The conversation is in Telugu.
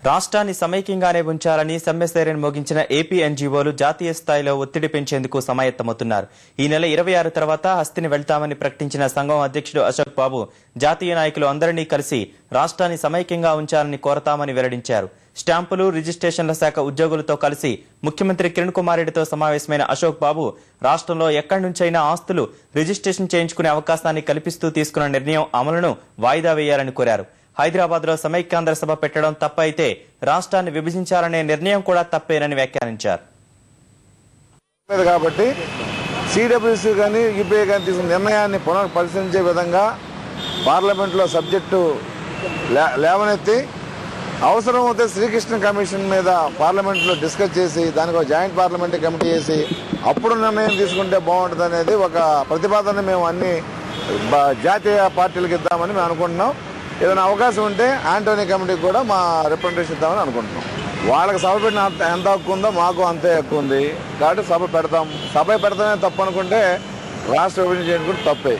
రాష్ట్రాన్ని సమైక్యంగానే ఉంచాలని సమ్మె మోగించిన ఏపీ ఎన్జీఓలు జాతీయ స్థాయిలో ఒత్తిడి పెంచేందుకు సమాయత్తమవుతున్నారు. ఈ నెల 26 తర్వాత హస్తిని వెళ్తామని ప్రకటించిన సంఘం అధ్యక్షుడు అశోక్ బాబు జాతీయ నాయకులు అందరినీ కలిసి రాష్ట్రాన్ని సమైక్యంగా ఉంచాలని కోరతామని వెల్లడించారు. స్టాంపులు రిజిస్ట్రేషన్ల శాఖ ఉద్యోగులతో కలిసి ముఖ్యమంత్రి కిరణ్ కుమార్ రెడ్డితో సమావేశమైన అశోక్ బాబు రాష్ట్రంలో ఎక్కడి నుంచైనా ఆస్తులు రిజిస్ట్రేషన్ చేయించుకునే అవకాశాన్ని కల్పిస్తూ తీసుకున్న నిర్ణయం అమలును వాయిదా వేయాలని కోరారు. హైదరాబాద్ లో సమైక్యాంధ్ర సభ పెట్టడం తప్పైతే రాష్ట్రాన్ని విభజించాలనే నిర్ణయం కూడా తప్పేనని వ్యాఖ్యానించారు. కాబట్టి సిడబ్ల్యూసీ కానీ యూపీఏ కానీ తీసుకున్న నిర్ణయాన్ని పునఃపరిశీలించే విధంగా పార్లమెంట్లో సబ్జెక్టు లేవనెత్తి అవసరం అయితే శ్రీకృష్ణ కమిషన్ మీద పార్లమెంట్లో డిస్కస్ చేసి దానికి ఒక జాయింట్ పార్లమెంటరీ కమిటీ చేసి అప్పుడు నిర్ణయం తీసుకుంటే బాగుంటుంది అనేది ఒక ప్రతిపాదన మేము అన్ని జాతీయ పార్టీలకు ఇద్దామని మేము అనుకుంటున్నాం. ఏదైనా అవకాశం ఉంటే ఆంటోనీ కమిటీకి కూడా మా రిప్రజెంటేషన్ ఇద్దామని అనుకుంటున్నాం. వాళ్ళకి సభ పెట్టిన ఎంత హక్కు ఉందో మాకు అంతే హక్కు ఉంది కాబట్టి సభ పెడతాం. సభ పెడతామే తప్పు అనుకుంటే రాష్ట్ర విభజన చేయడం కూడా తప్పే.